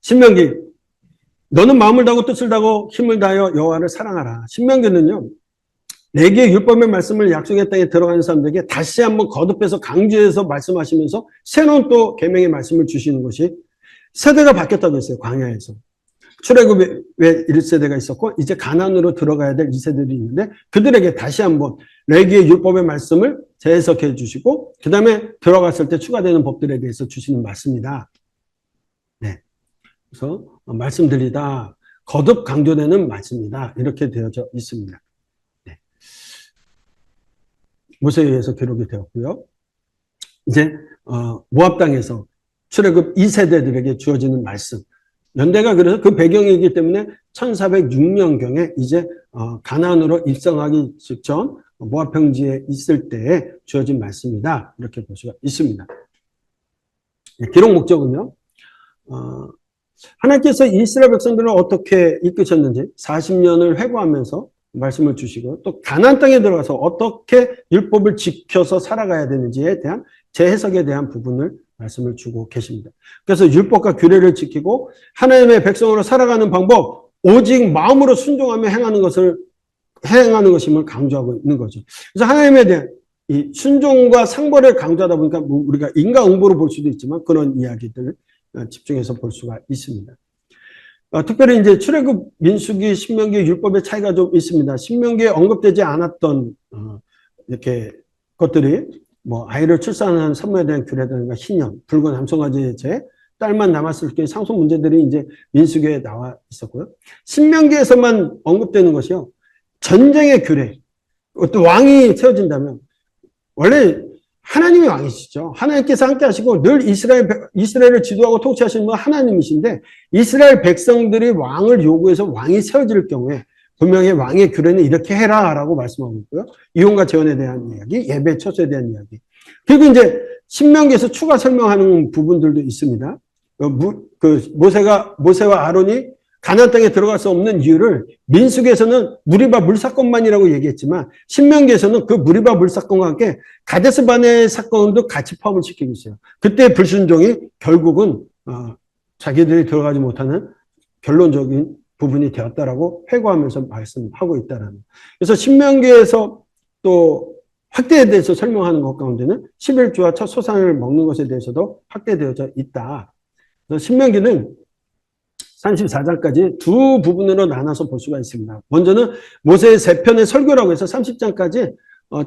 신명기, 너는 마음을 다하고 뜻을 다하고 힘을 다하여 여호와를 사랑하라. 신명기는요, 네 개의 율법의 말씀을 약속의 땅에 들어가는 사람들에게 다시 한번 거듭해서 강조해서 말씀하시면서 새로운 또 계명의 말씀을 주시는 것이 세대가 바뀌었다고 했어요. 광야에서. 출애굽에 1세대가 있었고 이제 가나안으로 들어가야 될 2세들이 있는데 그들에게 다시 한번 네 개의 율법의 말씀을 재해석해 주시고 그 다음에 들어갔을 때 추가되는 법들에 대해서 주시는 말씀이다. 네. 그래서 말씀드리다 거듭 강조되는 말씀이다. 이렇게 되어져 있습니다. 네. 모세에 의해서 기록이 되었고요. 이제 모압 땅에서 출애굽 2세대들에게 주어지는 말씀. 연대가 그래서 그 배경이기 때문에 1406년경에 이제 가나안으로 입성하기 직전 모압 평지에 있을 때에 주어진 말씀이다. 이렇게 볼 수가 있습니다. 기록 목적은요. 하나님께서 이스라엘 백성들을 어떻게 이끄셨는지 40년을 회고하면서 말씀을 주시고 또 가나안 땅에 들어가서 어떻게 율법을 지켜서 살아가야 되는지에 대한 재해석에 대한 부분을 말씀을 주고 계십니다. 그래서 율법과 규례를 지키고 하나님의 백성으로 살아가는 방법, 오직 마음으로 순종하며 행하는 것임을 강조하고 있는 거죠. 그래서 하나님에 대한 이 순종과 상벌을 강조하다 보니까 우리가 인과응보로 볼 수도 있지만 그런 이야기들을 집중해서 볼 수가 있습니다. 특별히 이제 출애굽, 민수기, 신명기, 율법의 차이가 좀 있습니다. 신명기에 언급되지 않았던 이렇게 것들이 뭐 아이를 출산한 산모에 대한 규례라든가 희년, 붉은 암송아지의 죄, 딸만 남았을 때 상속 문제들이 이제 민수기에 나와 있었고요. 신명기에서만 언급되는 것이요. 전쟁의 규례. 또 왕이 세워진다면 원래 하나님이 왕이시죠. 하나님께서 함께 하시고 늘 이스라엘을 지도하고 통치하시는 분 하나님이신데 이스라엘 백성들이 왕을 요구해서 왕이 세워질 경우에 분명히 왕의 규례는 이렇게 해라 라고 말씀하고 있고요. 이혼과 재혼에 대한 이야기, 예배 처소에 대한 이야기. 그리고 이제 신명기에서 추가 설명하는 부분들도 있습니다. 모세와 아론이 가나안 땅에 들어갈 수 없는 이유를 민수기에서는 무리바 물사건만이라고 얘기했지만 신명기에서는 그 무리바 물사건과 함께 가데스 바네 사건도 같이 포함을 시키고 있어요. 그때 불순종이 결국은 자기들이 들어가지 못하는 결론적인 부분이 되었다라고 회고하면서 말씀하고 있다라는. 그래서 신명기에서 또 확대에 대해서 설명하는 것 가운데는 11조와 첫 소산을 먹는 것에 대해서도 확대되어져 있다. 그래서 신명기는 34장까지 두 부분으로 나눠서 볼 수가 있습니다. 먼저는 모세의 세 편의 설교라고 해서 30장까지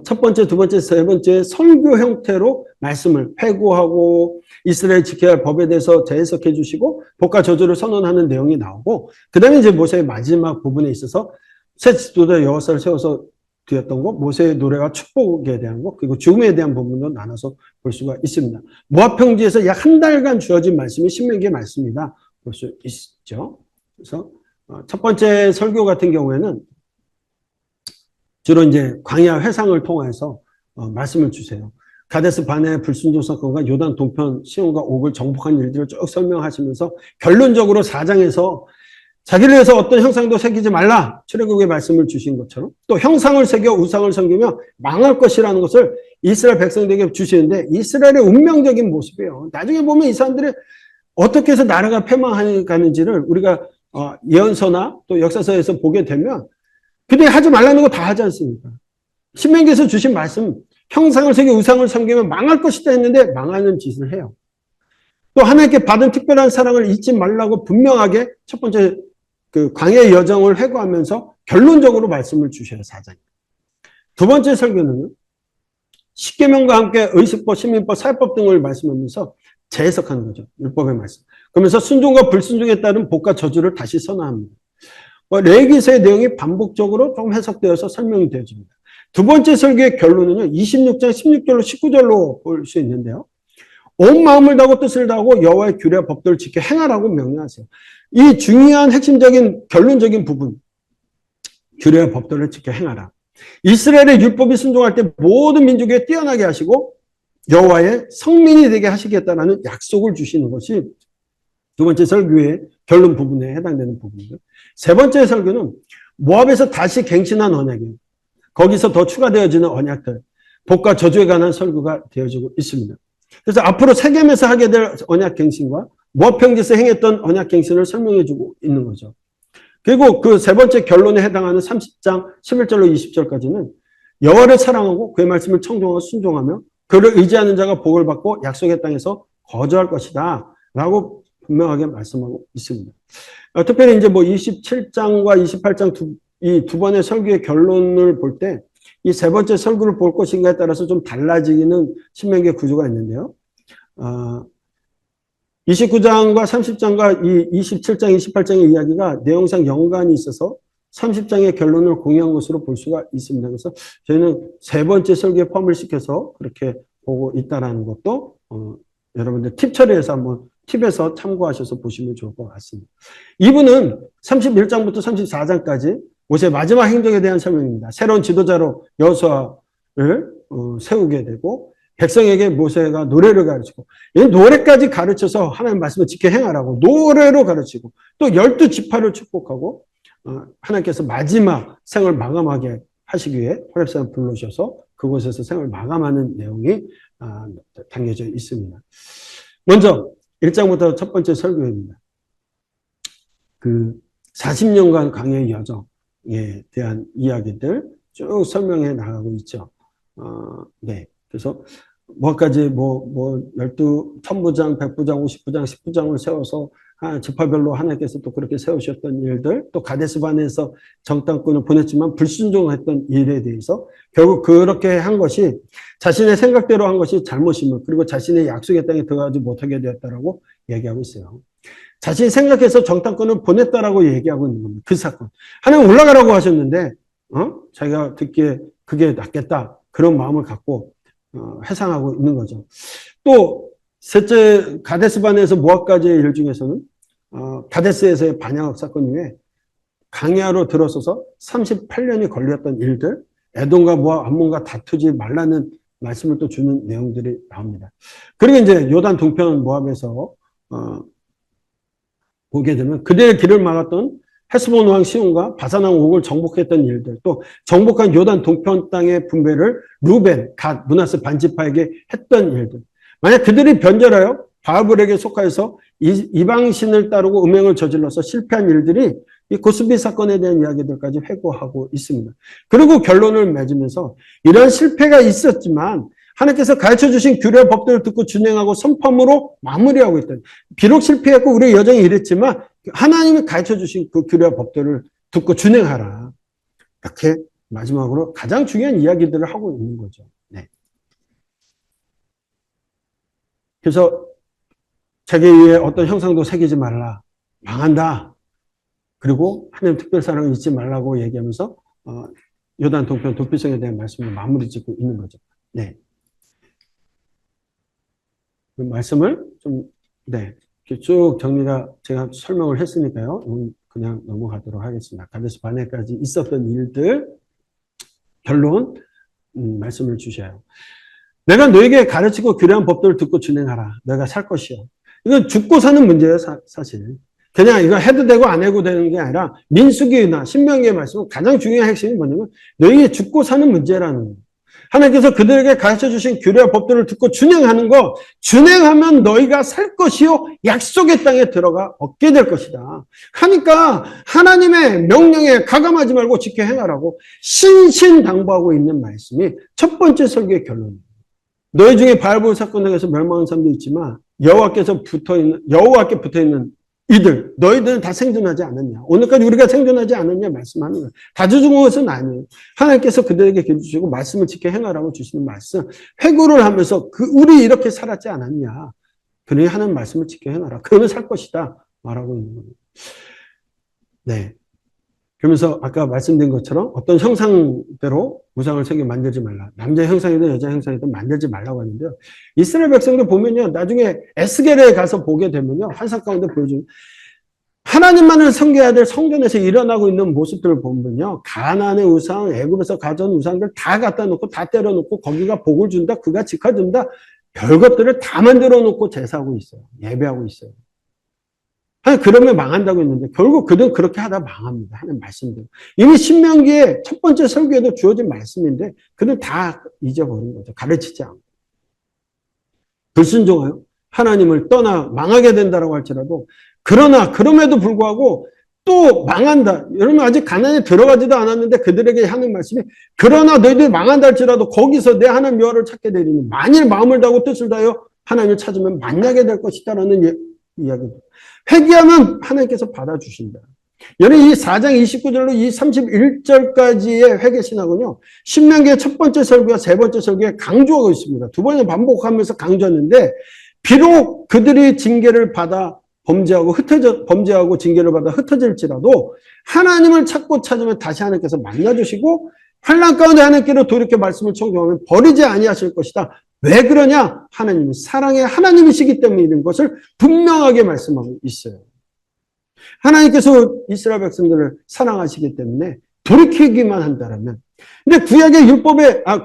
첫 번째, 두 번째, 세 번째 설교 형태로 말씀을 회고하고 이스라엘 지켜야 할 법에 대해서 재해석해 주시고 복과 저주를 선언하는 내용이 나오고 그 다음에 이제 모세의 마지막 부분에 있어서 새 지도자 여호와를 세워서 드렸던 것, 모세의 노래와 축복에 대한 것, 그리고 죽음에 대한 부분도 나눠서 볼 수가 있습니다. 모압 평지에서 약 한 달간 주어진 말씀이 신명기의 말씀이다 볼 수 있죠. 그래서 첫 번째 설교 같은 경우에는 주로 이제 광야 회상을 통해서 말씀을 주세요. 가데스 바네 불순종 사건과 요단 동편 시온과 옥을 정복한 일들을 쭉 설명하시면서 결론적으로 4장에서 자기를 위해서 어떤 형상도 새기지 말라 출애굽의 말씀을 주신 것처럼 또 형상을 새겨 우상을 섬기며 망할 것이라는 것을 이스라엘 백성들에게 주시는데 이스라엘의 운명적인 모습이에요. 나중에 보면 이 사람들이 어떻게 해서 나라가 패망하는지를 우리가 예언서나 또 역사서에서 보게 되면 그들이 하지 말라는 거 다 하지 않습니까? 신명기에서 주신 말씀 형상을 새겨 우상을 섬기면 망할 것이다 했는데 망하는 짓을 해요. 또 하나님께 받은 특별한 사랑을 잊지 말라고 분명하게 첫 번째 그 광야의 여정을 회고하면서 결론적으로 말씀을 주셔요. 4장. 두 번째 설교는 십계명과 함께 의식법, 시민법, 사회법 등을 말씀하면서 재해석하는 거죠. 율법의 말씀. 그러면서 순종과 불순종에 따른 복과 저주를 다시 선언합니다. 레위기서의 내용이 반복적으로 좀 해석되어서 설명이 되어집니다. 두 번째 설교의 결론은요. 26장 16절로 19절로 볼 수 있는데요. 온 마음을 다하고 뜻을 다하고 여호와의 규례와 법도를 지켜 행하라고 명령하세요. 이 중요한 핵심적인 결론적인 부분 규례와 법도를 지켜 행하라. 이스라엘의 율법이 순종할 때 모든 민족에 뛰어나게 하시고 여호와의 성민이 되게 하시겠다라는 약속을 주시는 것이 두 번째 설교의 결론 부분에 해당되는 부분이고요. 세 번째 설교는 모압에서 다시 갱신한 언약이에요. 거기서 더 추가되어지는 언약들, 복과 저주에 관한 설교가 되어지고 있습니다. 그래서 앞으로 세겜에서 하게 될 언약 갱신과 모압평지에서 행했던 언약갱신을 설명해주고 있는 거죠. 그리고 그 세 번째 결론에 해당하는 30장 11절로 20절까지는 여호와를 사랑하고 그의 말씀을 청종하고 순종하며 그를 의지하는 자가 복을 받고 약속의 땅에서 거주할 것이다 라고 분명하게 말씀하고 있습니다. 특별히 이제 뭐 27장과 28장 이 두 번의 설교의 결론을 볼 때 이 세 번째 설교를 볼 것인가에 따라서 좀 달라지는 신명기의 구조가 있는데요. 29장과 30장과 이 27장, 28장의 이야기가 내용상 연관이 있어서 30장의 결론을 공유한 것으로 볼 수가 있습니다. 그래서 저희는 세 번째 설교에 포함을 시켜서 그렇게 보고 있다는 것도 여러분들 팁 처리해서 한번 팁에서 참고하셔서 보시면 좋을 것 같습니다. 이분은 31장부터 34장까지 모세의 마지막 행적에 대한 설명입니다. 새로운 지도자로 여호수아를 세우게 되고 백성에게 모세가 노래를 가르치고 이 노래까지 가르쳐서 하나님의 말씀을 지켜 행하라고 노래로 가르치고 또 12지파를 축복하고 하나님께서 마지막 생을 마감하게 하시기 위해 호렙산을 불러주셔서 그곳에서 생을 마감하는 내용이 담겨져 있습니다. 먼저 1장부터 첫 번째 설교입니다. 그 40년간 광야의 여정에 대한 이야기들 쭉 설명해 나가고 있죠. 네. 그래서 뭐까지 12천부장, 100부장, 50부장, 10부장을 세워서 지파별로 하나님께서 또 그렇게 세우셨던 일들, 또 가데스반에서 정탐꾼을 보냈지만 불순종했던 일에 대해서 결국 그렇게 한 것이 자신의 생각대로 한 것이 잘못임을, 그리고 자신의 약속의 땅에 들어가지 못하게 되었다라고 얘기하고 있어요. 자신이 생각해서 정탐꾼을 보냈다라고 얘기하고 있는 겁니다. 그 사건. 하나님 올라가라고 하셨는데 자기가 듣기에 그게 낫겠다. 그런 마음을 갖고 회상하고 있는 거죠. 또 셋째 가데스반에서 모압까지의 일 중에서는 가데스에서의 반야업 사건 이후에 강야로 들어서서 38년이 걸렸던 일들, 에돔과 모압, 암몬과 다투지 말라는 말씀을 또 주는 내용들이 나옵니다. 그리고 이제 요단 동편 모압에서 보게 되면 그들의 길을 막았던 헤스본 왕 시온과 바산 왕 옥을 정복했던 일들, 또 정복한 요단 동편 땅의 분배를 루벤, 갓, 므낫세 반지파에게 했던 일들. 만약 그들이 변절하여 바알에게 속하여서 이방신을 따르고 음행을 저질러서 실패한 일들이 이 고스비 사건에 대한 이야기들까지 회고하고 있습니다. 그리고 결론을 맺으면서 이런 실패가 있었지만 하나님께서 가르쳐주신 규례와 법들을 듣고 준행하고 선포함으로 마무리하고 있다. 비록 실패했고 우리의 여정이 이랬지만 하나님이 가르쳐주신 그 규례와 법들을 듣고 준행하라. 이렇게 마지막으로 가장 중요한 이야기들을 하고 있는 거죠. 네. 그래서 자기 위에 어떤 형상도 새기지 말라. 망한다. 그리고 하나님 특별 사랑을 잊지 말라고 얘기하면서 요단 동편 도피성에 대한 말씀을 마무리 짓고 있는 거죠. 네. 그 말씀을 좀, 네. 쭉 정리가 제가 설명을 했으니까요. 그냥 넘어가도록 하겠습니다. 가데스 바네까지 있었던 일들, 결론, 말씀을 주셔요. 내가 너에게 가르치고 규례한 법들을 듣고 진행하라. 내가 살 것이요. 이건 죽고 사는 문제예요, 사실. 그냥 이거 해도 되고 안 해도 되는 게 아니라 민수기나 신명기의 말씀은 가장 중요한 핵심이 뭐냐면 너희의 죽고 사는 문제라는 거예요. 하나님께서 그들에게 가르쳐주신 규례와 법들을 듣고 준행하는 거, 준행하면 너희가 살 것이요 약속의 땅에 들어가 얻게 될 것이다. 하니까 하나님의 명령에 가감하지 말고 지켜 행하라고 신신당부하고 있는 말씀이 첫 번째 설교의 결론입니다. 너희 중에 바알볼 사건에 의해서 멸망한 사람도 있지만 여호와께 붙어있는 이들, 너희들은 다 생존하지 않았냐? 오늘까지 우리가 생존하지 않았냐? 말씀하는 거예요. 다 죽은 것은 아니에요. 하나님께서 그들에게 길 주시고 말씀을 지켜 행하라고 주시는 말씀. 회고를 하면서 우리 이렇게 살았지 않았냐? 그러니 하나님 말씀을 지켜 행하라. 그러면 살 것이다. 말하고 있는 겁니다. 네. 그러면서 아까 말씀드린 것처럼 어떤 형상대로 우상을 새겨 만들지 말라. 남자 형상이든 여자 형상이든 만들지 말라고 하는데요. 이스라엘 백성들 보면요. 나중에 에스겔에 가서 보게 되면요. 환상 가운데 보여주는 하나님만을 섬겨야 될 성전에서 일어나고 있는 모습들을 보면요. 가나안의 우상, 애굽에서 가져온 우상들 다 갖다 놓고 다 때려놓고 거기가 복을 준다. 그가 직화준다. 별것들을 다 만들어 놓고 제사하고 있어요. 예배하고 있어요. 아니, 그러면 망한다고 했는데, 결국 그들은 그렇게 하다 망합니다. 하는 말씀대로. 이미 신명기의 첫 번째 설교에도 주어진 말씀인데, 그들은 다 잊어버린 거죠. 가르치지 않고. 불순종하여 하나님을 떠나 망하게 된다라고 할지라도, 그러나 그럼에도 불구하고 또 망한다. 여러분 아직 가나안에 들어가지도 않았는데 그들에게 하는 말씀이, 그러나 너희들이 망한다 할지라도 거기서 내 하나님 여호와를 찾게 되리니 만일 마음을 다하고 뜻을 다하여 하나님을 찾으면 만나게 될 것이다라는 이야기입니다. 회개하면 하나님께서 받아주신다. 여러분 이 4장 29절로 이 31절까지의 회개 신학은요, 신명기의 첫 번째 설교와 세 번째 설교에 강조하고 있습니다. 두 번을 반복하면서 강조했는데, 비록 그들이 징계를 받아 범죄하고 징계를 받아 흩어질지라도 하나님을 찾고 찾으면 다시 하나님께서 만나주시고, 환난 가운데 하나님께로 돌이켜 말씀을 청종하면 버리지 아니하실 것이다. 왜 그러냐? 하나님이 사랑의 하나님이시기 때문에 이런 것을 분명하게 말씀하고 있어요. 하나님께서 이스라엘 백성들을 사랑하시기 때문에 돌이키기만 한다라면, 근데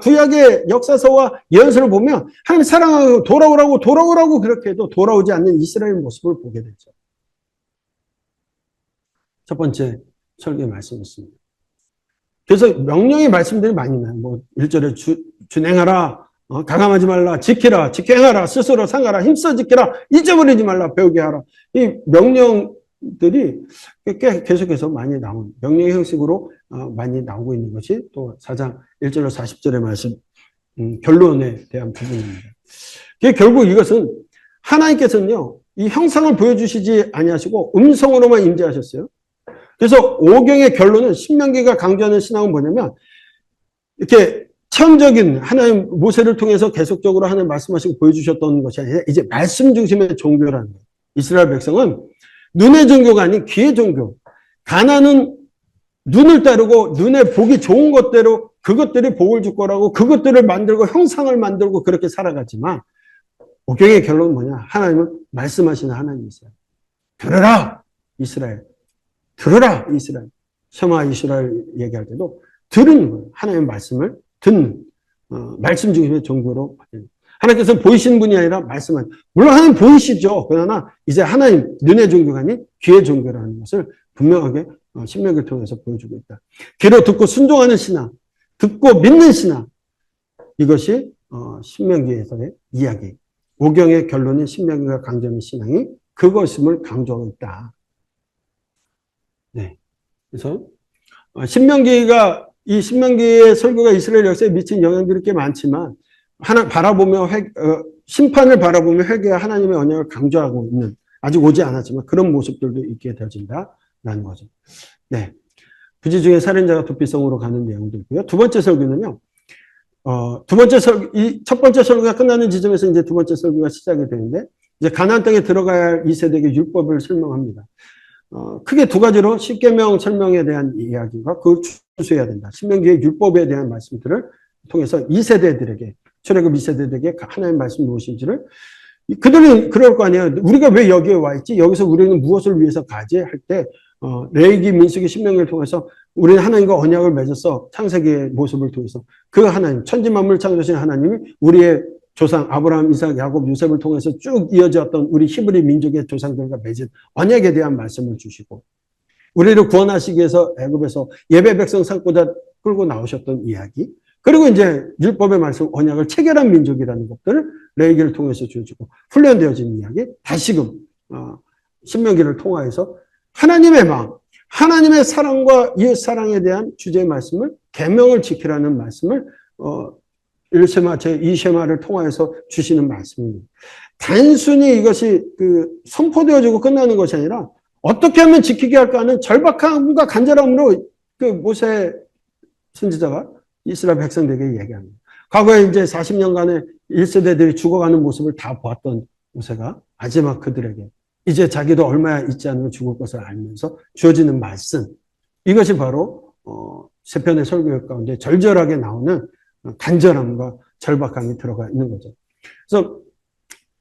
구약의 역사서와 예언서를 보면 하나님 사랑하고 돌아오라고 그렇게 해도 돌아오지 않는 이스라엘 모습을 보게 되죠. 첫 번째 설교의 말씀이었습니다. 그래서 명령의 말씀들이 많이 나요. 1절에 준행하라, 가감하지 말라, 지키라, 행하라, 스스로 상하라, 힘써 지키라, 잊어버리지 말라, 배우게 하라. 이 명령들이 계속해서 많이 나온, 명령의 형식으로 많이 나오고 있는 것이 또 4장 1절로 40절의 말씀, 결론에 대한 부분입니다. 결국 이것은 하나님께서는요, 이 형상을 보여주시지 아니하시고 음성으로만 임재하셨어요. 그래서 오경의 결론은, 신명기가 강조하는 신앙은 뭐냐면, 이렇게 체험적인 하나님, 모세를 통해서 계속적으로 하나님 말씀하시고 보여주셨던 것이 아니라 이제 말씀 중심의 종교라는 거예요. 이스라엘 백성은 눈의 종교가 아닌 귀의 종교. 가나안은 눈을 따르고 눈에 보기 좋은 것대로 그것들이 복을 줄 거라고 그것들을 만들고 형상을 만들고 그렇게 살아가지만, 오경의 결론은 뭐냐? 하나님은 말씀하시는 하나님이세요. 들으라 이스라엘. 들으라 이스라엘. 셔마 이스라엘 얘기할 때도 들은 거예요. 하나님의 말씀을 듣는, 말씀 중심의 종교로. 하나님께서 보이시는 분이 아니라 말씀하는, 물론 하나님 보이시죠. 그러나 이제 하나님 눈의 종교가 아닌 귀의 종교라는 것을 분명하게 신명기를 통해서 보여주고 있다. 귀로 듣고 순종하는 신앙, 듣고 믿는 신앙, 이것이 신명기에서의 이야기. 오경의 결론인 신명기가 강조하는 신앙이 그것임을 강조하고 있다. 네. 그래서 이 신명기의 설교가 이스라엘 역사에 미친 영향들이 꽤 많지만, 심판을 바라보며 회개와 하나님의 언약을 강조하고 있는, 아직 오지 않았지만 그런 모습들도 있게 되어진다라는 거죠. 네. 부지 중에 살인자가 도피성으로 가는 내용도 있고요. 두 번째 설교는요, 첫 번째 설교가 끝나는 지점에서 이제 두 번째 설교가 시작이 되는데, 이제 가나안 땅에 들어가야 할 2세대에게 율법을 설명합니다. 크게 두 가지로 십계명 설명에 대한 이야기와 그걸 준수해야 된다. 신명기의 율법에 대한 말씀들을 통해서 2세대들에게, 출애굽 2세대들에게 하나님의 말씀이 무엇인지를, 그들은 그럴 거 아니에요. 우리가 왜 여기에 와 있지? 여기서 우리는 무엇을 위해서 가지? 할 때, 레위기, 민수기, 신명기를 통해서 우리는 하나님과 언약을 맺어서 창세기의 모습을 통해서 그 하나님, 천지 만물 창조하신 하나님이 우리의 조상 아브라함, 이삭, 야곱, 요셉을 통해서 쭉 이어졌던 우리 히브리 민족의 조상들과 맺은 언약에 대한 말씀을 주시고, 우리를 구원하시기 위해서 애굽에서 예배 백성 삼고자 끌고 나오셨던 이야기, 그리고 이제 율법의 말씀, 언약을 체결한 민족이라는 것들을 레위기를 통해서 주어지고 훈련되어진 이야기, 다시금 신명기를 통하여서 하나님의 마음, 하나님의 사랑과 이웃 사랑에 대한 주제의 말씀을, 계명을 지키라는 말씀을 1쉐마, 제2쉐마를 통하여서 주시는 말씀입니다. 단순히 이것이 선포되어지고 끝나는 것이 아니라 어떻게 하면 지키게 할까 하는 절박함과 간절함으로 모세 선지자가 이스라엘 백성들에게 얘기합니다. 과거에 이제 40년간의 1세대들이 죽어가는 모습을 다 보았던 모세가 마지막 그들에게 이제 자기도 얼마 있지 않으면 죽을 것을 알면서 주어지는 말씀, 이것이 바로 세 편의 설교 가운데 절절하게 나오는 간절함과 절박함이 들어가 있는 거죠. 그래서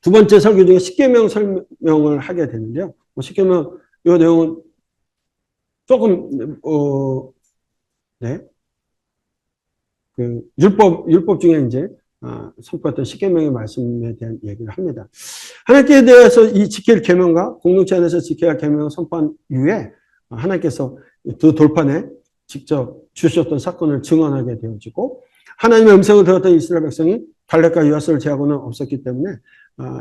두 번째 설교 중에 십계명 설명을 하게 되는데요. 십계명 이 내용은 조금 네. 율법 중에 이제 선포했던 십계명의 말씀에 대한 얘기를 합니다. 하나님께 대해서 이 지킬 계명과 공동체 안에서 지켜야 할 계명을 선포한 이후에 하나님께서 그 돌판에 직접 주셨던 사건을 증언하게 되어지고, 하나님의 음성을 들었던 이스라엘 백성이 갈렙과 여호수아를 제하고는 없었기 때문에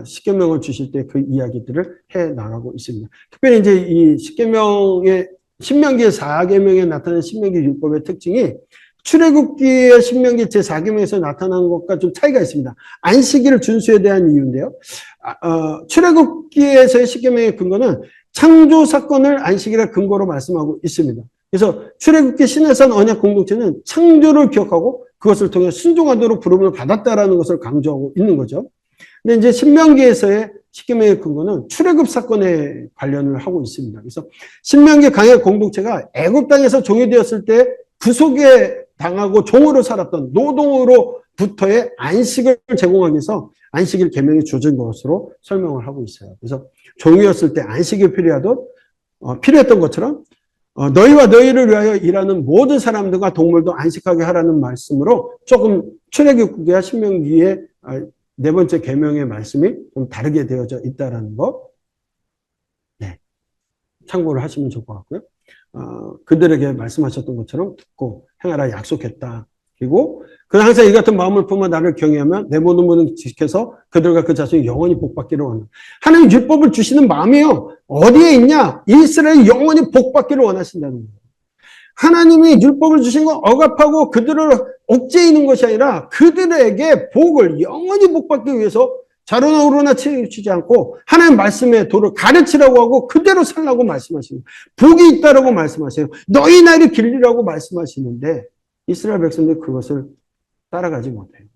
십계명을 주실 때 그 이야기들을 해 나가고 있습니다. 특별히 이제 이 십계명의 신명기 4계명에 나타나는 신명기 율법의 특징이 출애굽기의 신명기 제4계명에서 나타난 것과 좀 차이가 있습니다. 안식일을 준수에 대한 이유인데요. 출애굽기에서의 십계명의 근거는 창조 사건을 안식일의 근거로 말씀하고 있습니다. 그래서 출애굽기 시내산 언약 공동체는 창조를 기억하고 그것을 통해 순종하도록 부름을 받았다라는 것을 강조하고 있는 거죠. 근데 이제 신명기에서의 십계명의 근거는 출애굽 사건에 관련을 하고 있습니다. 그래서 신명기 강의 공동체가 애굽 땅에서 종이 되었을 때 그 속에 당하고 종으로 살았던 노동으로부터의 안식을 제공하기 위해서 안식일 계명이 주어진 것으로 설명을 하고 있어요. 그래서 종이었을 때 안식이 필요했던 것처럼 너희와 너희를 위하여 일하는 모든 사람들과 동물도 안식하게 하라는 말씀으로 조금 출애굽기와 신명기의 네 번째 계명의 말씀이 좀 다르게 되어져 있다는 거, 네, 참고를 하시면 좋을 것 같고요. 그들에게 말씀하셨던 것처럼 듣고 행하라 약속했다. 그리고 그는 항상 이 같은 마음을 품어 나를 경외하면 내 모든 모든 지켜서 그들과 그 자손이 영원히 복받기를 원한다. 하나님 율법을 주시는 마음이요. 어디에 있냐? 이스라엘이 영원히 복받기를 원하신다는 거예요. 하나님이 율법을 주신 건 억압하고 그들을 옥죄이는 것이 아니라 그들에게 복을 영원히 복받기 위해서 좌로나 우로나 치우치지 않고 하나님 말씀의 도를 가르치라고 하고 그대로 살라고 말씀하시는 복이 있다라고 말씀하세요. 너희 날이 길리라고 말씀하시는데 이스라엘 백성들이 그것을 따라가지 못해요.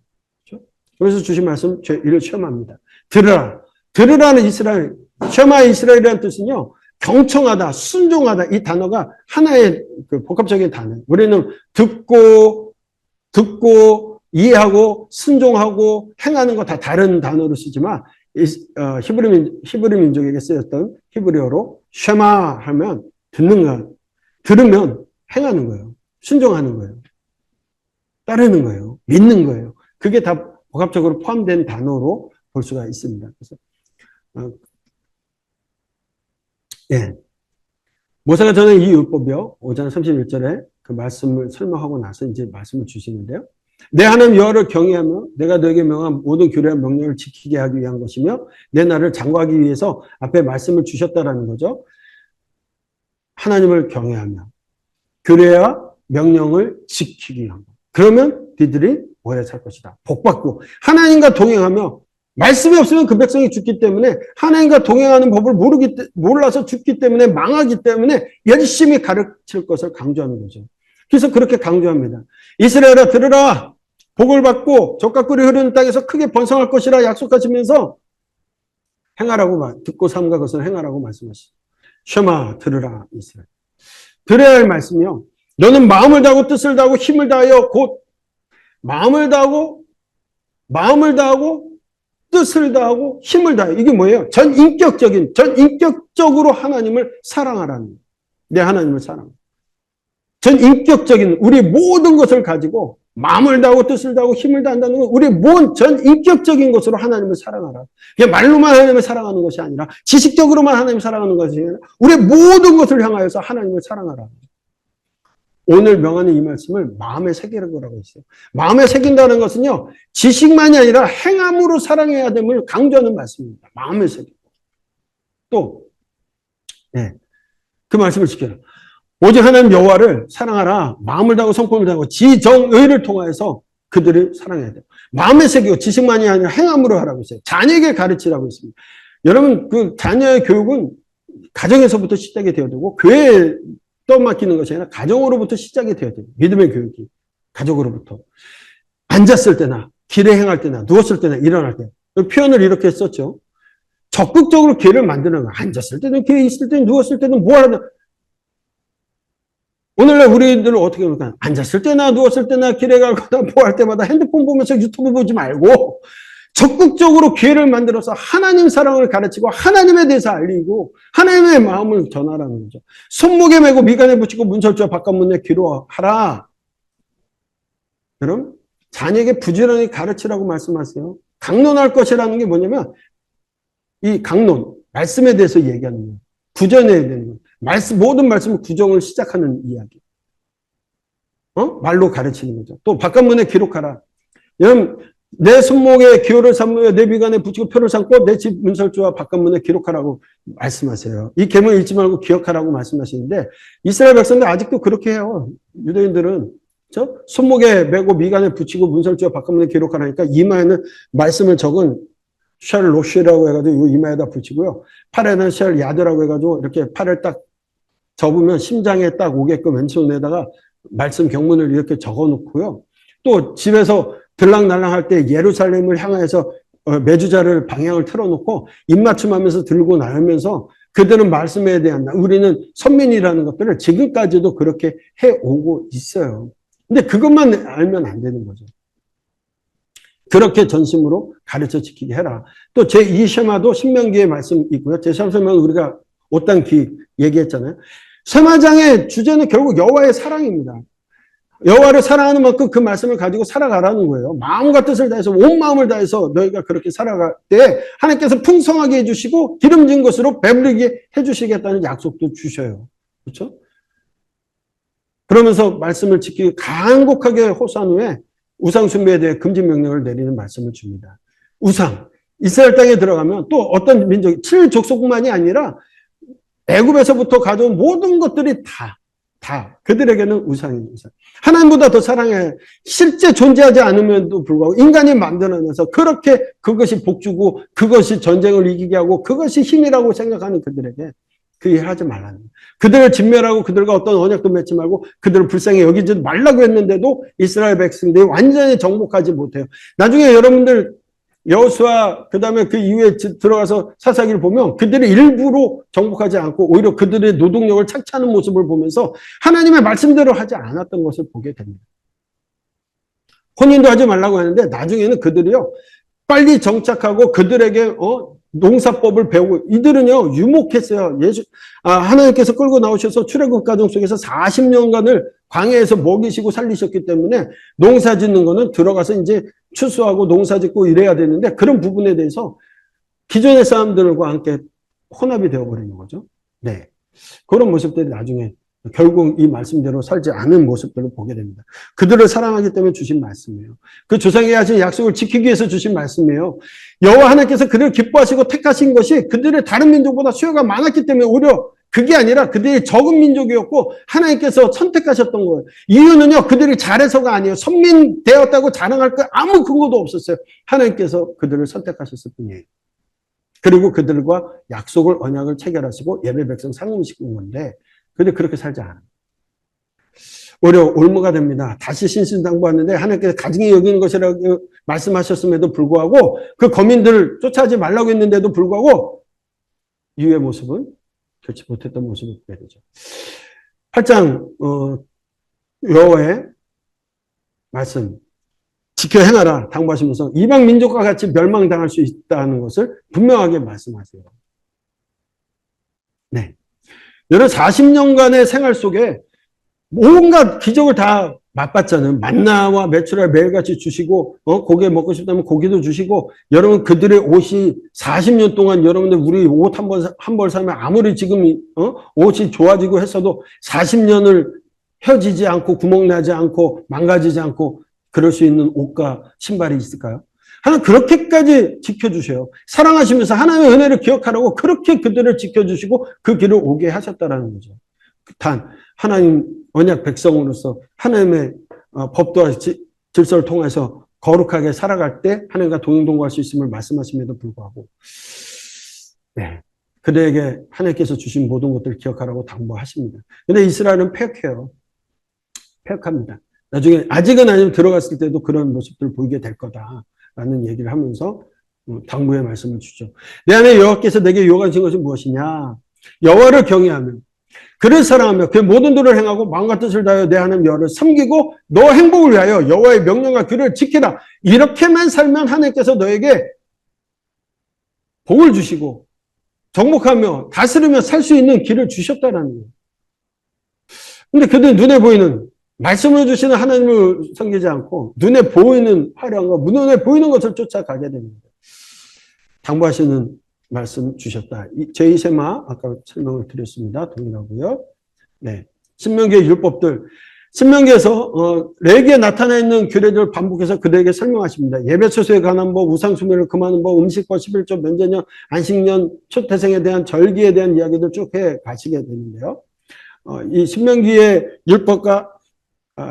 그렇죠? 그래서 주신 말씀 이를 시험합니다. 들으라. 들으라는 이스라엘, 셔마 이스라엘이라는 뜻은요. 경청하다, 순종하다 이 단어가 하나의 그 복합적인 단어. 우리는 듣고 이해하고 순종하고 행하는 거 다 다른 단어로 쓰지만 히브리 민족에게 쓰였던 히브리어로 쉐마 하면 듣는 것, 들으면 행하는 거예요. 순종하는 거예요. 따르는 거예요. 믿는 거예요. 그게 다 복합적으로 포함된 단어로 볼 수가 있습니다. 그래서 예. 모세가 전에 이 율법이요. 5장 31절에 그 말씀을 설명하고 나서 이제 말씀을 주시는데요. 내 하나님 여호와를 경외하며 내가 너에게 명한 모든 규례와 명령을 지키게 하기 위한 것이며 내 나를 장구하기 위해서 앞에 말씀을 주셨다라는 거죠. 하나님을 경외하며 규례와 명령을 지키기 위한 것. 그러면 그들이 오래 살 것이다. 복받고 하나님과 동행하며 말씀이 없으면 그 백성이 죽기 때문에 하나님과 동행하는 법을 몰라서 죽기 때문에 망하기 때문에 열심히 가르칠 것을 강조하는 거죠. 그래서 그렇게 강조합니다. 이스라엘아 들으라. 복을 받고 젖과 꿀이 흐르는 땅에서 크게 번성할 것이라 약속하시면서 행하라고 듣고 삼가 것을 행하라고 말씀하시죠. 셔마 들으라 이스라엘. 들어야 할 말씀이요. 너는 마음을 다하고 뜻을 다하고 힘을 다하여 곧 마음을 다하고 뜻을 다하고 힘을 다하여 이게 뭐예요? 전인격적으로 하나님을 사랑하라는 내 하나님을 사랑. 전인격적인 우리 모든 것을 가지고 마음을 다하고 뜻을 다하고 힘을 다한다는 건 우리 전인격적인 것으로 하나님을 사랑하라. 그냥 말로만 하나님을 사랑하는 것이 아니라 지식적으로만 하나님을 사랑하는 것이 아니라 우리 모든 것을 향하여서 하나님을 사랑하라. 오늘 명하는 이 말씀을 마음에 새기라고 했어요. 마음에 새긴다는 것은요, 지식만이 아니라 행함으로 사랑해야 됨을 강조하는 말씀입니다. 마음에 새기고. 또, 네, 그 말씀을 지켜라. 오직 하나님 여호와를 사랑하라. 마음을 다하고 성품을 다하고 지정의를 통하여서 그들을 사랑해야 돼요. 마음에 새기고 지식만이 아니라 행함으로 하라고 했어요. 자녀에게 가르치라고 했습니다. 여러분, 그 자녀의 교육은 가정에서부터 시작이 되어야 되고, 교회에 떠맡기는 것이 아니라 가정으로부터 시작이 되어야 돼요. 믿음의 교육이. 가족으로부터. 앉았을 때나, 길에 행할 때나, 누웠을 때나, 일어날 때. 표현을 이렇게 썼죠. 적극적으로 기회를 만드는 거예요. 앉았을 때는 기회 있을 때는 누웠을 때는 뭐 하냐. 오늘날 우리들은 어떻게 합니까? 앉았을 때나 누웠을 때나 길에 가거나 뭐 할 때마다 핸드폰 보면서 유튜브 보지 말고 적극적으로 기회를 만들어서 하나님 사랑을 가르치고 하나님에 대해서 알리고 하나님의 마음을 전하라는 거죠. 손목에 메고 미간에 붙이고 문설주와 바깥문에 기로하라. 여러분 자녀에게 부지런히 가르치라고 말씀하세요. 강론할 것이라는 게 뭐냐면 이 강론, 말씀에 대해서 얘기하는 거예요. 구전해야 되는 거예요. 모든 말씀은 구정을 시작하는 이야기. 말로 가르치는 거죠. 또 바깥문에 기록하라. 여러분 내 손목에 기호를 삼으며 내 비관에 붙이고 표를 삼고 내 집 문설주와 바깥문에 기록하라고 말씀하세요. 이 계명을 잊지 말고 기억하라고 말씀하시는데 이스라엘 백성들 아직도 그렇게 해요. 유대인들은 그렇죠? 손목에 메고 미간에 붙이고 문설주와 바깥문에 기록하라니까 이마에는 말씀을 적은 샬로시라고 해가지고 이마에다 붙이고요. 팔에는 샬 야드라고 해가지고 이렇게 팔을 딱 접으면 심장에 딱 오게끔 왼손에다가 말씀 경문을 이렇게 적어 놓고요. 또 집에서 들락날락 할 때 예루살렘을 향해서 메주자를 방향을 틀어놓고 입맞춤하면서 들고 나오면서 그들은 말씀에 대한 우리는 선민이라는 것들을 지금까지도 그렇게 해오고 있어요. 근데 그것만 알면 안 되는 거죠. 그렇게 전심으로 가르쳐 지키게 해라. 또 제2쉐마도 신명기의 말씀이 있고요. 제3쉐마는 우리가 옷단 귀 얘기했잖아요. 쉐마장의 주제는 결국 여호와의 사랑입니다. 여호와를 사랑하는 만큼 그 말씀을 가지고 살아가라는 거예요. 마음과 뜻을 다해서 온 마음을 다해서 너희가 그렇게 살아갈 때 하나님께서 풍성하게 해주시고 기름진 것으로 배부르게 해주시겠다는 약속도 주셔요. 그렇죠? 그러면서 말씀을 지키고 간곡하게 호소한 후에 우상 숭배에 대해 금지 명령을 내리는 말씀을 줍니다. 우상. 이스라엘 땅에 들어가면 또 어떤 민족이 7족속뿐만이 아니라 애굽에서부터 가져온 모든 것들이 다 그들에게는 우상입니다. 하나님보다 더 사랑해. 실제 존재하지 않음에도 불구하고 인간이 만들어내서 그렇게 그것이 복주고 그것이 전쟁을 이기게 하고 그것이 힘이라고 생각하는 그들에게 그 일 하지 말라는 거예요. 그들을 진멸하고 그들과 어떤 언약도 맺지 말고 그들을 불쌍히 여기지 말라고 했는데도 이스라엘 백성들이 완전히 정복하지 못해요. 나중에 여러분들 여호수아 그다음에 그 이후에 들어가서 사사기를 보면 그들이 일부러 정복하지 않고 오히려 그들의 노동력을 착취하는 모습을 보면서 하나님의 말씀대로 하지 않았던 것을 보게 됩니다. 혼인도 하지 말라고 했는데 나중에는 그들이요 빨리 정착하고 그들에게 농사법을 배우고 이들은요 유목했어요. 하나님께서 끌고 나오셔서 출애굽 가정 속에서 40년간을 광야에서 먹이시고 살리셨기 때문에 농사 짓는 거는 들어가서 이제 추수하고 농사 짓고 이래야 되는데 그런 부분에 대해서 기존의 사람들과 함께 혼합이 되어버리는 거죠. 네. 그런 모습들이 나중에 결국 이 말씀대로 살지 않은 모습들을 보게 됩니다. 그들을 사랑하기 때문에 주신 말씀이에요. 그 조상에게 하신 약속을 지키기 위해서 주신 말씀이에요. 여호와 하나님께서 그들을 기뻐하시고 택하신 것이 그들의 다른 민족보다 수요가 많았기 때문에 오히려 그게 아니라 그들이 적은 민족이었고 하나님께서 선택하셨던 거예요. 이유는요. 그들이 잘해서가 아니에요. 선민 되었다고 자랑할 거 아무 근거도 없었어요. 하나님께서 그들을 선택하셨을 뿐이에요. 그리고 그들과 약속을 언약을 체결하시고 예배 백성 상음시킨 건데 근데 그렇게 살지 않아요. 오히려 올무가 됩니다. 다시 신신당부하는데 하나님께서 가증히 여기는 것이라고 말씀하셨음에도 불구하고 그 거민들을 쫓아하지 말라고 했는데도 불구하고 이후의 모습은 그렇지 못했던 모습을 보게 되죠. 8장 여호와의 말씀 지켜 행하라 당부하시면서 이방 민족과 같이 멸망당할 수 있다는 것을 분명하게 말씀하세요. 네. 여러 40년간의 생활 속에 온갖 기적을 다 맛봤잖아요. 만나와 메추라를 매일같이 주시고 고기 먹고 싶다면 고기도 주시고 여러분 그들의 옷이 40년 동안 여러분들 우리 옷 한 벌 사면 아무리 지금 옷이 좋아지고 했어도 40년을 혀지지 않고 구멍나지 않고 망가지지 않고 그럴 수 있는 옷과 신발이 있을까요? 하나님 그렇게까지 지켜주셔요. 사랑하시면서 하나님의 은혜를 기억하라고 그렇게 그들을 지켜주시고 그 길을 오게 하셨다라는 거죠. 단 하나님 언약 백성으로서 하나님의 법도와 질서를 통해서 거룩하게 살아갈 때 하나님과 동행동거할 수 있음을 말씀하심에도 불구하고 네, 그들에게 하나님께서 주신 모든 것들을 기억하라고 당부하십니다. 그런데 이스라엘은 패역해요. 패역합니다. 나중에 아직은 아니면 들어갔을 때도 그런 모습들을 보이게 될 거다라는 얘기를 하면서 당부의 말씀을 주죠. 내 안에 여호와께서 내게 유혹하신 것이 무엇이냐? 여호와를 경외하며 그를 사랑하며 그의 모든 도를 행하고 마음과 뜻을 다하여 내 하나님 여호와를 섬기고 너 행복을 위하여 여호와의 명령과 규례를 지키라. 이렇게만 살면 하나님께서 너에게 복을 주시고 정복하며 다스리며 살 수 있는 길을 주셨다라는 거예요. 근데 그들 눈에 보이는 말씀을 주시는 하나님을 섬기지 않고 눈에 보이는 화려한 것, 눈에 보이는 것을 쫓아가게 됩니다. 당부하시는 말씀 주셨다. 제2세마 아까 설명을 드렸습니다. 동일하고요. 네, 신명기의 율법들 신명기에서 레기에 나타나 있는 규례들을 반복해서 그들에게 설명하십니다. 예배 처소에 관한 법, 우상 숭배를 금하는 법, 음식법, 11조, 면제년, 안식년, 초태생에 대한 절기에 대한 이야기들 쭉 해 가시게 되는데요. 이 신명기의 율법과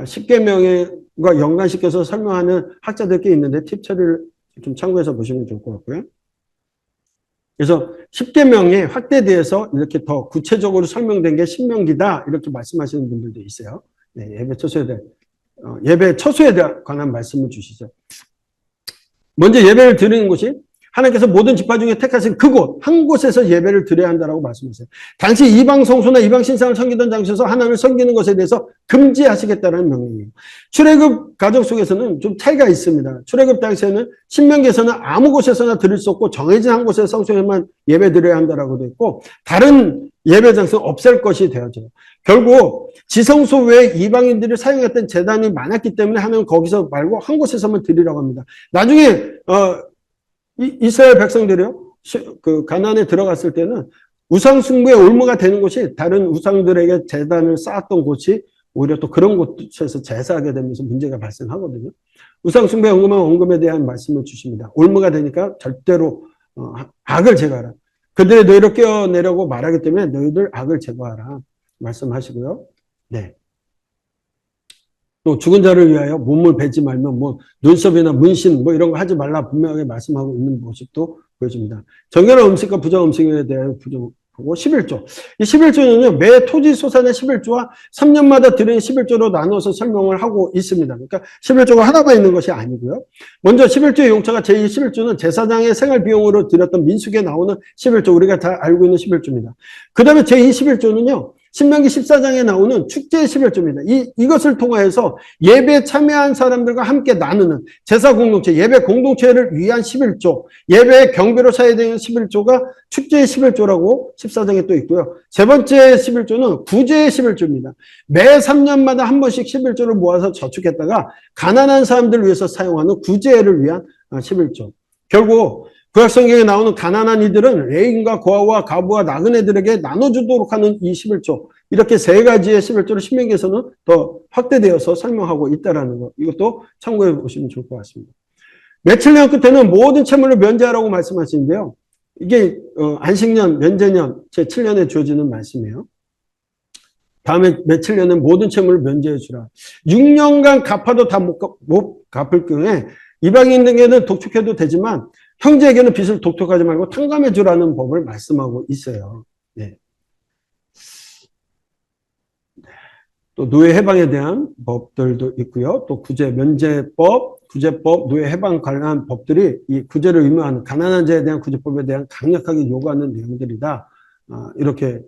십계명과 연관시켜서 설명하는 학자들 꽤 있는데 팁 처리를 좀 참고해서 보시면 좋을 것 같고요. 그래서 십계명의 확대돼서 이렇게 더 구체적으로 설명된 게 신명기다 이렇게 말씀하시는 분들도 있어요. 네, 예배 처소에 관한 말씀을 주시죠. 먼저 예배를 드리는 곳이 하나님께서 모든 지파 중에 택하신 그곳, 한 곳에서 예배를 드려야 한다고 말씀하세요. 당시 이방 성소나 이방 신상을 섬기던 장소에서 하나님을 섬기는 것에 대해서 금지하시겠다는 명령이에요. 출애굽 가족 속에서는 좀 차이가 있습니다. 출애굽 당시에는 신명기에서는 아무 곳에서나 드릴 수 없고 정해진 한 곳의 성소에만 예배 드려야 한다라고 되어 있고 다른 예배 장소는 없앨 것이 되어져요. 결국 지성소 외에 이방인들이 사용했던 제단이 많았기 때문에 하나님은 거기서 말고 한 곳에서만 드리라고 합니다. 나중에 이스라엘 백성들이요, 그 가나안에 들어갔을 때는 우상 숭배의 올무가 되는 곳이 다른 우상들에게 제단을 쌓았던 곳이 오히려 또 그런 곳에서 제사하게 되면서 문제가 발생하거든요. 우상 숭배 언금에 대한 말씀을 주십니다. 올무가 되니까 절대로 악을 제거하라. 그들의 너희를 깨어내려고 말하기 때문에 너희들 악을 제거하라 말씀하시고요. 네. 또 죽은 자를 위하여 몸을 베지 말면 눈썹이나 문신 이런 거 하지 말라 분명하게 말씀하고 있는 모습도 보여줍니다. 정결한 음식과 부정 음식에 대하여 부정하고 11조. 이 11조는요, 매 토지 소산의 11조와 3년마다 드리는 11조로 나눠서 설명을 하고 있습니다. 그러니까 11조가 하나만 있는 것이 아니고요. 먼저 11조의 용처가 제11조는 제사장의 생활 비용으로 드렸던 민수기에 나오는 11조, 우리가 다 알고 있는 11조입니다. 그 다음에 제11조는요, 신명기 14장에 나오는 축제의 11조입니다. 이것을 통하여서 예배에 참여한 사람들과 함께 나누는 제사 공동체, 예배 공동체를 위한 11조, 예배의 경배로 사용되는 11조가 축제의 11조라고 14장에 또 있고요. 세 번째 11조는 구제의 11조입니다. 매 3년마다 한 번씩 11조를 모아서 저축했다가 가난한 사람들을 위해서 사용하는 구제를 위한 11조. 결국 구약성경에 나오는 가난한 이들은 레인과 고아와 가부와 나그네들에게 나눠주도록 하는 이 11조, 이렇게 세 가지의 11조를 신명기에서는 더 확대되어서 설명하고 있다는 것, 이것도 참고해 보시면 좋을 것 같습니다. 며칠 년 끝에는 모든 채무를 면제하라고 말씀하시는데요. 이게 안식년, 면제년, 제7년에 주어지는 말씀이에요. 다음에 며칠 년에 모든 채무를 면제해 주라. 6년간 갚아도 다 못 갚을 경우에 이방인 등에는 독촉해도 되지만 형제에게는 빚을 독촉하지 말고 탕감해 주라는 법을 말씀하고 있어요. 네. 또 노예 해방에 대한 법들도 있고요. 또 구제 면제법, 구제법, 노예 해방 관련 법들이 이 구제를 의무하는 가난한 자에 대한 구제법에 대한 강력하게 요구하는 내용들이다. 이렇게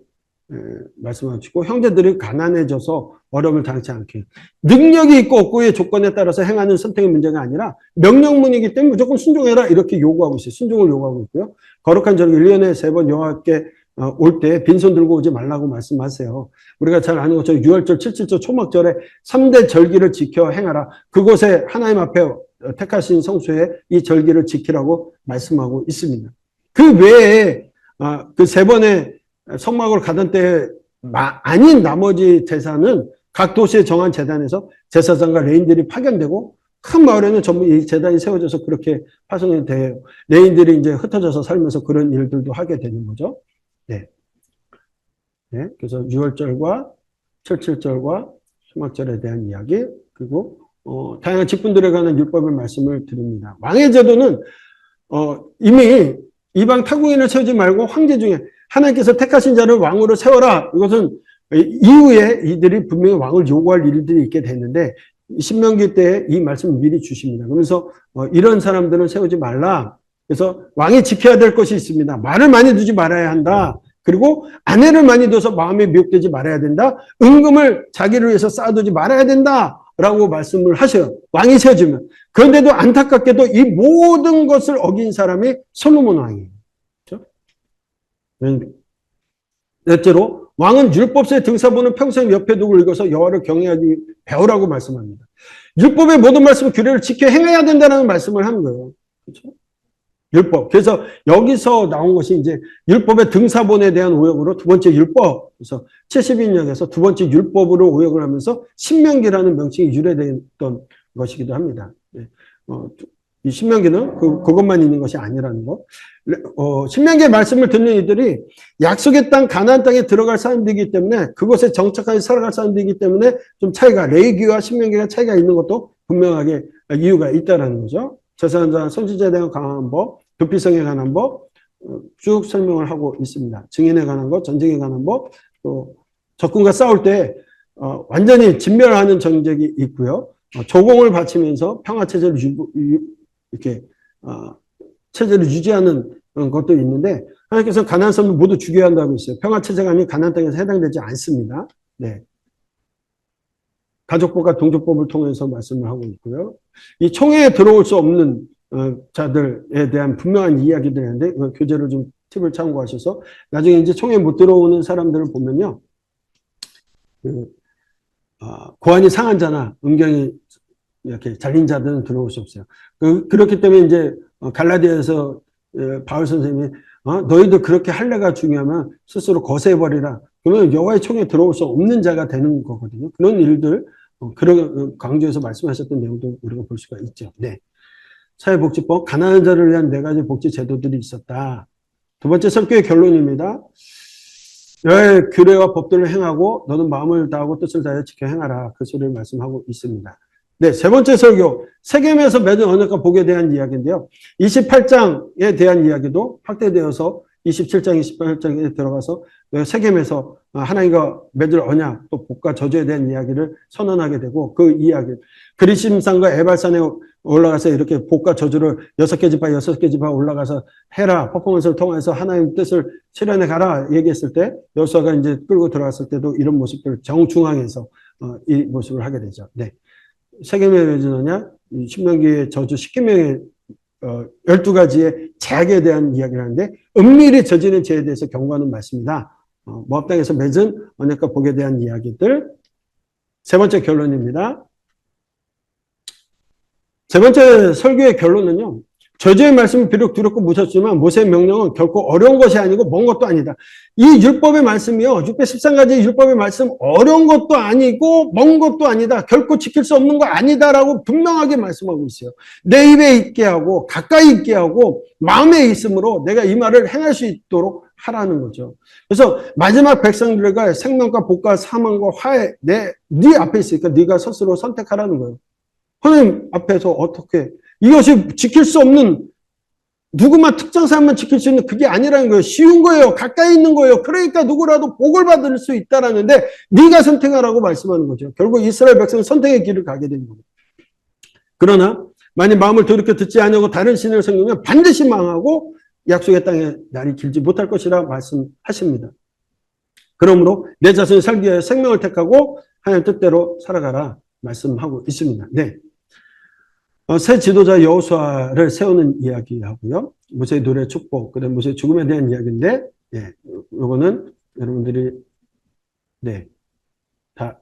말씀하시고 형제들이 가난해져서 어려움을 당치 않게 능력이 있고 없고의 조건에 따라서 행하는 선택의 문제가 아니라 명령문이기 때문에 무조건 순종해라 이렇게 요구하고 있어요. 순종을 요구하고 있고요. 거룩한 절기 1년에 3번 여호와께 올 때 빈손 들고 오지 말라고 말씀하세요. 우리가 잘 아는 것처럼 6월절, 7.7절 초막절에 3대 절기를 지켜 행하라. 그곳에 하나님 앞에 택하신 성소에 이 절기를 지키라고 말씀하고 있습니다. 그 외에 그 3번의 성막으로 가던 때 아닌 나머지 제사는 각 도시에 정한 제단에서 제사장과 레인들이 파견되고 큰 마을에는 전부 이 제단이 세워져서 그렇게 파송이 돼요. 레인들이 이제 흩어져서 살면서 그런 일들도 하게 되는 거죠. 네. 네. 그래서 6월절과 7.7절과 수막절에 대한 이야기, 그리고 다양한 직분들에 관한 율법의 말씀을 드립니다. 왕의 제도는 이미 이방 타국인을 세우지 말고 황제 중에 하나님께서 택하신 자를 왕으로 세워라. 이것은 이후에 이들이 분명히 왕을 요구할 일들이 있게 됐는데 신명기 때 이 말씀을 미리 주십니다. 그러면서 이런 사람들은 세우지 말라. 그래서 왕이 지켜야 될 것이 있습니다. 말을 많이 두지 말아야 한다. 그리고 아내를 많이 둬서 마음에 미혹되지 말아야 된다. 은금을 자기를 위해서 쌓아두지 말아야 된다. 라고 말씀을 하셔요. 왕이 세워지면. 그런데도 안타깝게도 이 모든 것을 어긴 사람이 솔로몬 왕이에요. 그렇죠? 넷째로 왕은 율법서의 등사본을 평생 옆에 두고 읽어서 여호와를 경외하기 배우라고 말씀합니다. 율법의 모든 말씀 규례를 지켜 행해야 된다는 말씀을 하는 거예요. 그렇죠? 율법. 그래서 여기서 나온 것이 이제 율법의 등사본에 대한 오역으로 두 번째 율법. 그래서 70인역에서 두 번째 율법으로 오역을 하면서 신명기라는 명칭이 유래됐던 것이기도 합니다. 네. 이 신명기는 그것만 있는 것이 아니라는 것. 신명기의 말씀을 듣는 이들이 약속의 땅 가나안 땅에 들어갈 사람들이기 때문에 그곳에 정착하여 살아갈 사람들이기 때문에 좀 차이가 레위기와 신명기가 차이가 있는 것도 분명하게 이유가 있다라는 거죠. 제사장자 선지자에 대한 강한 법, 도피성에 관한 법 쭉 설명을 하고 있습니다. 증인에 관한 것, 전쟁에 관한 법, 또 적군과 싸울 때 완전히 진멸하는 정책이 있고요. 조공을 바치면서 평화 체제를 이렇게 체제를 유지하는 것도 있는데 하나님께서 가나안 사람들 모두 죽여야 한다고 했어요. 평화 체제가 아닌 가나안 땅에서 해당되지 않습니다. 네. 가족법과 동족법을 통해서 말씀을 하고 있고요. 이 총회에 들어올 수 없는 자들에 대한 분명한 이야기들이 있는데 그 교재를 좀 팁을 참고하셔서 나중에 이제 총회에 못 들어오는 사람들을 보면요. 고환이 상한 자나 음경이 이렇게 잘린 자들은 들어올 수 없어요. 그렇기 때문에 이제 갈라디아에서 바울 선생님이 너희도 그렇게 할례가 중요하면 스스로 거세해버리라. 그러면 여호와의 총에 들어올 수 없는 자가 되는 거거든요. 그런 일들 그런 강조해서 말씀하셨던 내용도 우리가 볼 수가 있죠. 네. 사회복지법 가난한 자를 위한 4가지 복지 제도들이 있었다. 두 번째 설교의 결론입니다. 여호와의 규례와 법들을 행하고 너는 마음을 다하고 뜻을 다하여 지켜 행하라. 그 소리를 말씀하고 있습니다. 네, 세 번째 설교, 세겜에서 맺은 언약과 복에 대한 이야기인데요. 28장에 대한 이야기도 확대되어서 27장, 28장에 들어가서 세겜에서 하나님과 맺을 언약, 또 복과 저주에 대한 이야기를 선언하게 되고 그 이야기, 그리심산과 에발산에 올라가서 이렇게 복과 저주를 6개 지파, 6개 지파 올라가서 해라. 퍼포먼스를 통해서 하나님 뜻을 실현해 가라. 얘기했을 때 여호수아가 이제 끌고 들어갔을 때도 이런 모습들 정중앙에서 이 모습을 하게 되죠. 네. 세겜에 맺은 언약, 신명기의 저주 10계명의 12가지의 죄악에 대한 이야기를 하는데 은밀히 저지른 죄에 대해서 경고하는 말씀이다. 모압 땅에서 맺은 언약과 복에 대한 이야기들. 세 번째 결론입니다. 세 번째 설교의 결론은요. 저주의 말씀은 비록 두렵고 무섭지만 모세의 명령은 결코 어려운 것이 아니고 먼 것도 아니다. 이 율법의 말씀이요. 613가지 율법의 말씀 어려운 것도 아니고 먼 것도 아니다. 결코 지킬 수 없는 거 아니다라고 분명하게 말씀하고 있어요. 내 입에 있게 하고 가까이 있게 하고 마음에 있으므로 내가 이 말을 행할 수 있도록 하라는 거죠. 그래서 마지막 백성들과 생명과 복과 사망과 화해 네 앞에 있으니까 네가 스스로 선택하라는 거예요. 하나님 앞에서 어떻게 이것이 지킬 수 없는 누구만 특정 사람만 지킬 수 있는 그게 아니라는 거예요. 쉬운 거예요. 가까이 있는 거예요. 그러니까 누구라도 복을 받을 수 있다라는데 네가 선택하라고 말씀하는 거죠. 결국 이스라엘 백성은 선택의 길을 가게 된 거예요. 그러나 만약 마음을 돌이켜 듣지 아니하고 다른 신을 섬기면 반드시 망하고 약속의 땅에 날이 길지 못할 것이라 말씀하십니다. 그러므로 내 자신을 살기 위해 생명을 택하고 하나님 뜻대로 살아가라 말씀하고 있습니다. 네. 새 지도자 여호수아를 세우는 이야기하고요. 모세의 노래 축복, 그다음 모세의 죽음에 대한 이야기인데, 예, 요거는 여러분들이 네, 다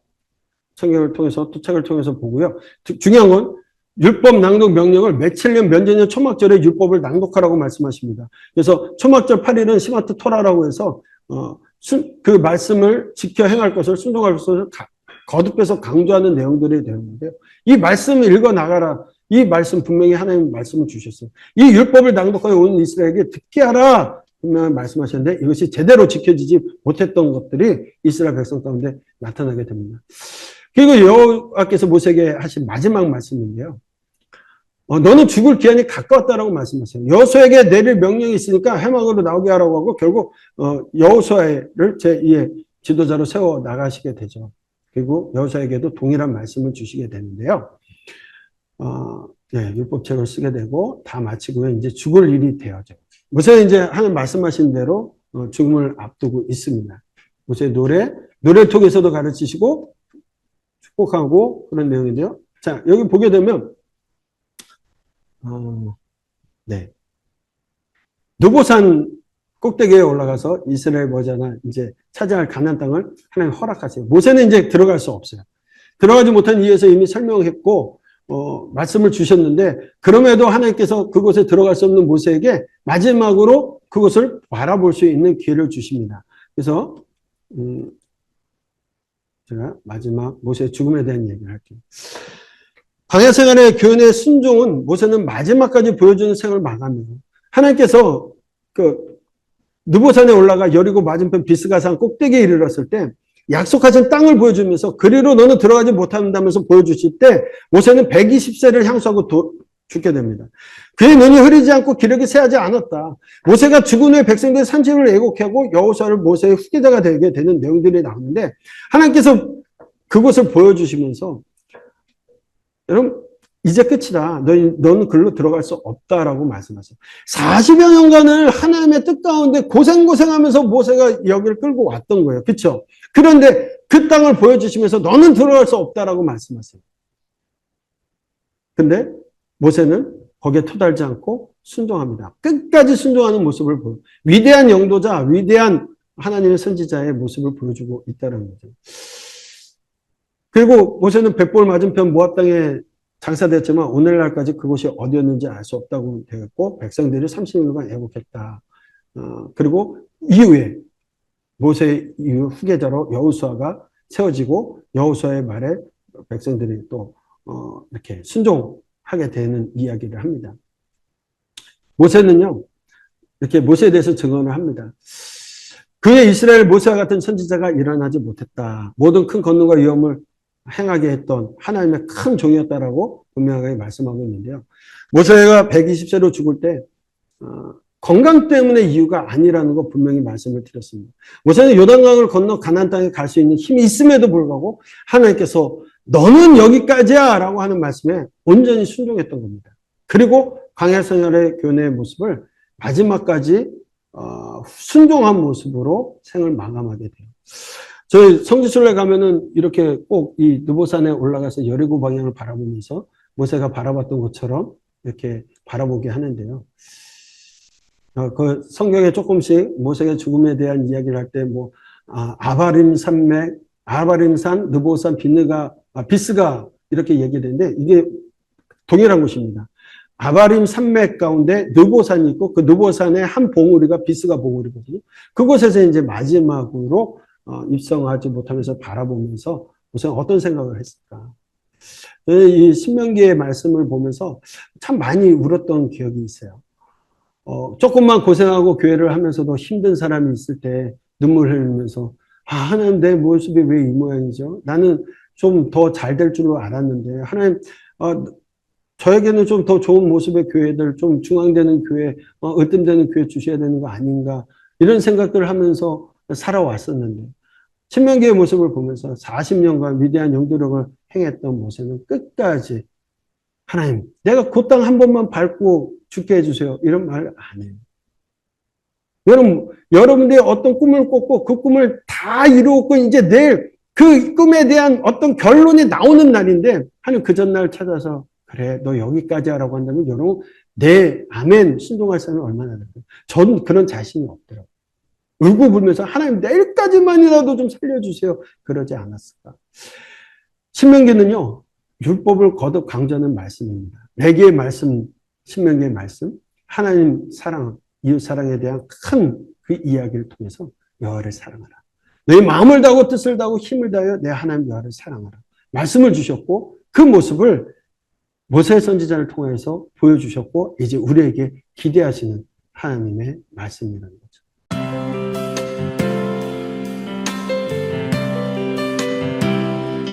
성경을 통해서 또 책을 통해서 보고요. 중요한 건 율법 낭독 명령을 며칠 년 면제년 초막절에 율법을 낭독하라고 말씀하십니다. 그래서 초막절 8일은 시마트 토라라고 해서 그 말씀을 지켜 행할 것을 순종할 것을 거듭해서 강조하는 내용들이 되는데요. 이 말씀을 읽어 나가라. 이 말씀 분명히 하나님 말씀을 주셨어요. 이 율법을 낭독하여 온 이스라엘에게 듣게 하라. 분명히 말씀하셨는데 이것이 제대로 지켜지지 못했던 것들이 이스라엘 백성 가운데 나타나게 됩니다. 그리고 여호와께서 모세에게 하신 마지막 말씀인데요. 너는 죽을 기한이 가까웠다라고 말씀하세요. 여호수아에게 내릴 명령이 있으니까 해막으로 나오게 하라고 하고 결국 여호수아를 제2의 지도자로 세워 나가시게 되죠. 그리고 여호수아에게도 동일한 말씀을 주시게 되는데요. 네, 율법책을 쓰게 되고 다 마치고 이제 죽을 일이 되어져. 모세는 이제 하나님 말씀하신 대로 죽음을 앞두고 있습니다. 모세의 노래를 통해서도 가르치시고 축복하고 그런 내용인데요. 자, 여기 보게 되면 네. 느보산 꼭대기에 올라가서 이스라엘 모자나 이제 차지할 가나안 땅을 하나님 허락하세요. 모세는 이제 들어갈 수 없어요. 들어가지 못한 이유에서 이미 설명했고 말씀을 주셨는데 그럼에도 하나님께서 그곳에 들어갈 수 없는 모세에게 마지막으로 그곳을 바라볼 수 있는 기회를 주십니다. 그래서 제가 마지막 모세의 죽음에 대한 얘기를 할게요. 광야 생활의 교훈의 순종은 모세는 마지막까지 보여주는 생을 마감해요. 하나님께서 느보산에 올라가 여리고 맞은편 비스가산 꼭대기에 이르렀을 때 약속하신 땅을 보여주면서 그리로 너는 들어가지 못한다면서 보여주실 때 모세는 120세를 향수하고 죽게 됩니다. 그의 눈이 흐리지 않고 기력이 쇠하지 않았다. 모세가 죽은 후에 백성들이 30을 애곡하고 여호수아를 모세의 후계자가 되게 되는 내용들이 나오는데 하나님께서 그곳을 보여주시면서 여러분 이제 끝이다. 너는 글로 들어갈 수 없다라고 말씀하세요. 40여 년간을 하나님의 뜻 가운데 고생하면서 모세가 여기를 끌고 왔던 거예요. 그렇죠? 그런데 그 땅을 보여주시면서 너는 들어갈 수 없다라고 말씀하세요. 근데 모세는 거기에 토달지 않고 순종합니다. 끝까지 순종하는 모습을 보여. 위대한 영도자, 위대한 하나님의 선지자의 모습을 보여주고 있다는 거죠. 그리고 모세는 벳볼 맞은편 모압 땅에 장사됐지만 오늘날까지 그곳이 어디였는지 알 수 없다고 되었고 백성들이 30일간 애곡했다. 그리고 이후에 모세의 이후 후계자로 여호수아가 세워지고 여호수아의 말에 백성들이 또 이렇게 순종하게 되는 이야기를 합니다. 모세는요 이렇게 모세에 대해서 증언을 합니다. 그의 이스라엘 모세와 같은 선지자가 일어나지 못했다. 모든 큰 권능과 위엄을 행하게 했던 하나님의 큰 종이었다라고 분명하게 말씀하고 있는데요. 모세가 120세로 죽을 때 건강 때문에 이유가 아니라는 거 분명히 말씀을 드렸습니다. 모세는 요단강을 건너 가나안 땅에 갈 수 있는 힘이 있음에도 불구하고 하나님께서 너는 여기까지야 라고 하는 말씀에 온전히 순종했던 겁니다. 그리고 광야 생활의 교훈의 모습을 마지막까지 순종한 모습으로 생을 마감하게 돼요. 저희 성지순례 가면은 이렇게 꼭 이 느보산에 올라가서 여리고 방향을 바라보면서 모세가 바라봤던 것처럼 이렇게 바라보게 하는데요. 그 성경에 조금씩 모세의 죽음에 대한 이야기를 할 때 아바림 산맥, 아바림산, 느보산, 비스가 이렇게 얘기되는데 이게 동일한 곳입니다. 아바림 산맥 가운데 느보산이 있고 그 느보산의 한 봉우리가 비스가 봉우리거든요. 그곳에서 이제 마지막으로 입성하지 못하면서 바라보면서 우선 어떤 생각을 했을까? 이 신명기의 말씀을 보면서 참 많이 울었던 기억이 있어요. 조금만 고생하고 교회를 하면서도 힘든 사람이 있을 때 눈물 흘리면서 하나님 내 모습이 왜 이 모양이죠? 나는 좀 더 잘 될 줄로 알았는데 하나님 저에게는 좀 더 좋은 모습의 교회들, 좀 중앙되는 교회, 으뜸되는 교회 주셔야 되는 거 아닌가 이런 생각들을 하면서 살아왔었는데 신명기의 모습을 보면서 40년간 위대한 영도력을 행했던 모세는 끝까지 하나님 내가 그 땅 한 번만 밟고 죽게 해주세요. 이런 말 안 해요. 여러분들이 어떤 꿈을 꿨고 그 꿈을 다 이루었고 이제 내일 그 꿈에 대한 어떤 결론이 나오는 날인데 하나님 그 전날 찾아서 그래 너 여기까지 하라고 한다면 여러분 내 아멘 순종할 사람이 얼마나 될까요? 전 그런 자신이 없더라고요. 울고 불면서 하나님 내일까지만이라도 좀 살려주세요. 그러지 않았을까. 신명기는요. 율법을 거듭 강조하는 말씀입니다. 레기의 말씀, 신명기의 말씀, 하나님 사랑, 이웃 사랑에 대한 큰 그 이야기를 통해서 여호와를 사랑하라. 너희 마음을 다하고 뜻을 다하고 힘을 다하여 내 하나님 여호와를 사랑하라. 말씀을 주셨고 그 모습을 모세 선지자를 통해서 보여주셨고 이제 우리에게 기대하시는 하나님의 말씀이라는 것.